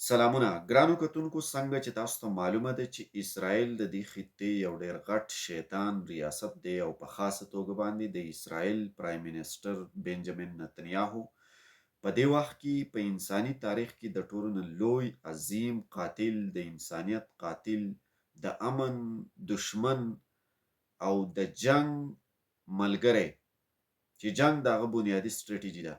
سلامونه ګرانو کتونکو څنګه چې تاسو ته معلومه ده چې اسرائیل د دې خطې یو ډیر غټ شیطان ریاست دی او په خاصه توګه باندې د اسرائیل پرایم منسٹر بنجامین نتنیاهو په دې وخت کې په انساني تاریخ کې د ټولو نه لوی عظیم قاتل د انسانیت قاتل د امن دشمن او د جنگ ملګری چې جنگ دغه بنیادی سټریټیجی ده.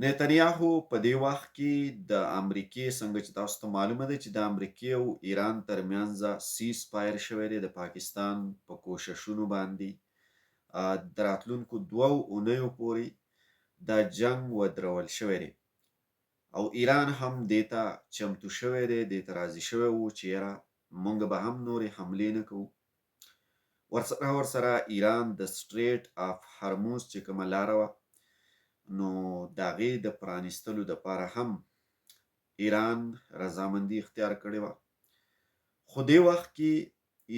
نتنیاهو په دې وخت کې د امریکې څنګه چې تاسو ته معلومه ده چې د امریکې او ایران ترمنځ سیز فایر شوی دی د پاکستان په کوششونو باندې د راتلونکو 2 اونیو پورې دا جنگ ودرول شوی دی او ایران هم دې ته چمتو شوی دی، دې ته راضي شوی و چې یاره موږ به هم نورې حملې نه کوو. ورسره ایران د سټریټ اف هرموز چې کومه لاره وه نو د هغې د پرانیستلو دپاره هم ایران رضامندي اختیار کړې وه. خو دې وخت کې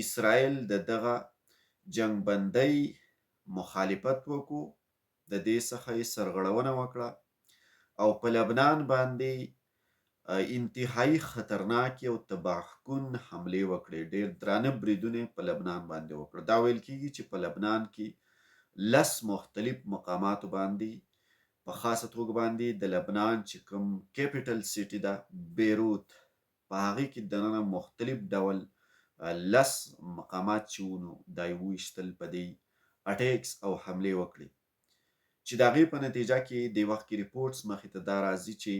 اسرائیل د دغه جنګ بندۍ مخالفت وکړو، د دې څخه یې سرغړونه وکړه او په لبنان باندې انتهایی خطرناکې او تباهکن حملې وکړې. ډېر درانه بریدونه په لبنان باندې وکړه. دا ویل کېږي چې په لبنان کې 10 مختلف مقاماتو باندې په خاصه توګه باندې د لبنان چې کوم کیپیټل سیټي ده بیروت، په هغې کې دننه مختلف ډول 10 مقامات چې وو نو دا یې وویشتل، په دې اټیکس او حملې وکړې چې د هغې په نتیجه کې دې وخت کې ریپورټس مخې ته دا راځي چې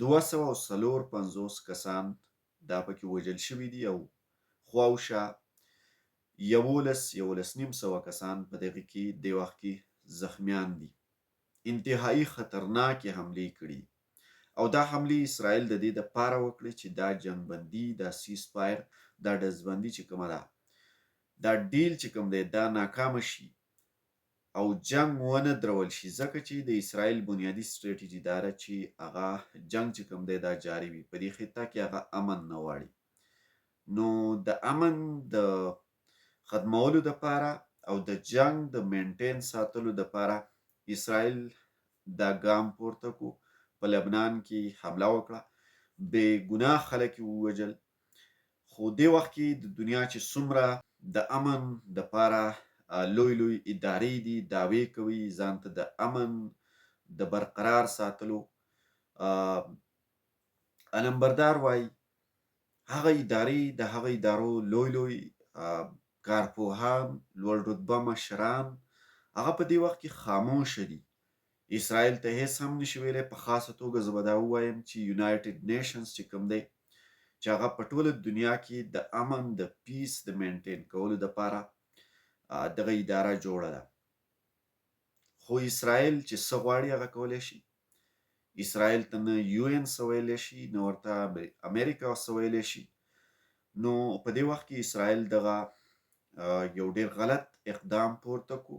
254 کسان دا پکې وژل شوي دي او خواوشا 11,500 کسان په دغه کې دې وخت کې زخمیان دي. انتهایی خطرناکې حملې کړي او دا حملې اسرائیل د دې دپاره وکړي چې دا جنګ بندي، دا سیز فایر، دا ډزبندي چې کومه ده، دا ډیل چې کوم دی دا ناکامه شي او جنگ ونه درول شي، ځکه چې د اسرائیل بنیادي سټریټیجي دا ده چې هغه جنگ چې کوم دی دا جاري وي. په دې خطه کې هغه امن نه غواړي. نو د امن د ختمولو دپاره او د جنگ د مینټین ساتلو دپاره اسرائیل دا ګام پورته کو، په لبنان کې حمله وکړه، بې ګناه خلک یې ووژل. خو دې وخت کې د دنیا چې څومره د امن دپاره لوی لوی ادارې دي دعوې کوي ځان ته د امن د برقرار ساتلو علمبردار وایي، هغه ادارې د هغه ادارو لوی لوی کارپوهان، لوړ رتبه مشران هغه په دې وخت کې خاموشه دي. اسرائیل ته هیڅ هم نشي ویلی. په خاصه توګه زه به دا ووایم چې یونایټډ نیشنز چې کوم دی چې هغه په ټوله دنیا کې د امن د پیس د مینټین کولو دپاره دغه اداره جوړه ده. خو اسرائیل چې څه غواړي هغه کولی شي. اسرائیل ته نه یو این څه ویلی شي، نه ورته امریکا څه ویلی شي. نو په دې وخت کې اسرائیل دغه یو ډیر غلط اقدام پورته کو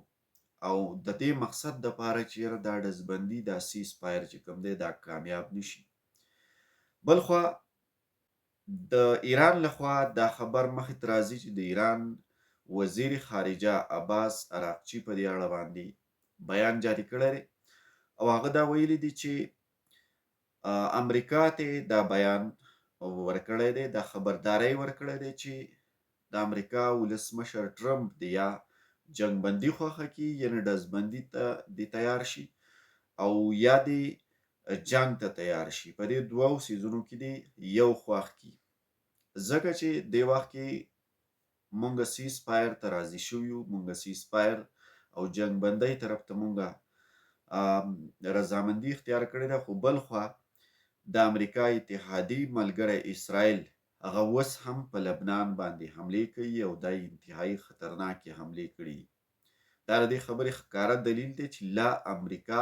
او د دې مقصد دپاره چې یاره دا ډزبندي، دا سیز فایر چې کوم دی دا کامیاب نشي. بلخوا د ایران لخوا دا خبر مخې ته راځي چې د ایران وزیر خارجه عباس عراقچي په دې اړه باندې بیان جاري کړی دی او هغه دا ویلي دي چې امریکا ته دا بیان ورکړی دی، دا خبرداری ورکړی دی چې د امریکا ولسمشر ټرمپ دی یا جنگ بندي خوښه کړي، یعنې ډزبندي ته دی تیار شي او یا دی جنگ ته تیار شي. په دې 2 سیزونو کې دی یو خوښ کړي، ځکه چې دې وخت کې مونږ سیز فایر ته راضي شوي یو، مونږ سیز فایر او جنگ بندۍ طرف ته مونږ رضامندي اختیار کړې ده. خو بل خوا د امریکا اتحادي ملګری اسرائیل هغه اوس هم په لبنان باندې حملې کوي او دا انتهایی خطرناکې حملې کړي دي. دا د دې خبرې ښکاره دلیل دی چې لا امریکا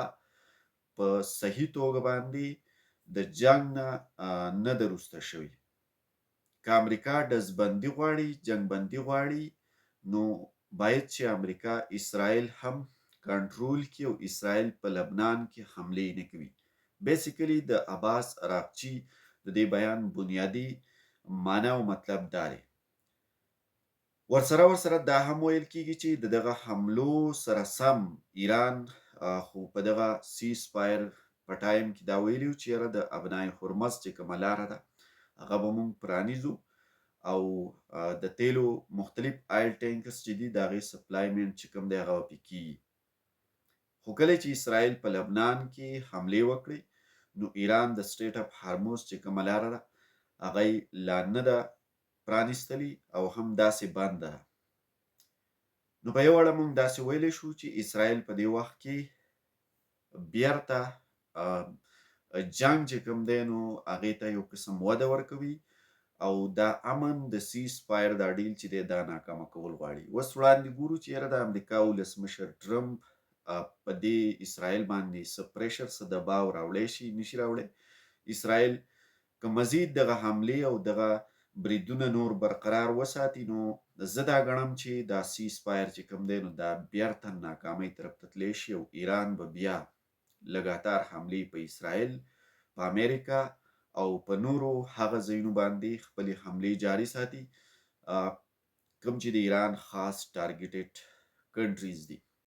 په صحیح توګه باندې د جنگ نه ده رسته شوې. که امریکا ډزبندي غواړي، جنگ بندي غواړي، نو باید چې امریکا اسرائیل هم کنټرول کړي او اسرائیل په لبنان کې حملې نه کوي. بیسیکلی د عباس عراقچي د دې بیان بنیادی معنا او مطلب دا دی. ورسره دا هم ویل کېږي چې د دغه حملو سره سم ایران خو په دغه سیز فایر په ټایم کې دا ویلي وو چې یاره د ابنای هرمز چې کومه لاره ده هغه به مونږ پرانیزو او د تیلو مختلف آیل ټینکرز چې دي د هغې سپلایمنټ چې کوم دی هغه به پې کېږي. خو کله چې اسرائیل په لبنان کې حملې وکړې نو ایران د سټیټ اف هارموز چې کومه لاره ده هغه یې لا نه ده پرانیستلي او هم داسې بنده ده. نو په یو اړه موږ داسې ویلی شو چې اسرائیل په دې وخت کې بیرته جنګ چې کوم دی نو هغې ته یو قسم وده ورکوي او دا امن د سیز فایر دا ډیل چې دی دا ناکامه کول غواړي. اوس وړاندې ګورو چې یاره د امریکا ولسمشر ټرمپ په دې اسرائیل باندې څه پریشر څه دباو راوړی شي نشي راوړی. اسرائیل که مزید دغه حملې او دغه بریدونه نور برقرار وساتي نو زه دا ګڼم چې دا سیز فایر چې کوم دی نو دا بیرته ناکامۍ طرف ته تللی شي او ایران به بیا لګاتار حملې په اسرائیل په امریکا او په نورو هغه ځایونو باندې خپلې حملې جاري ساتي کوم چې د ایران خاص ټارګټډ کنټریز دي.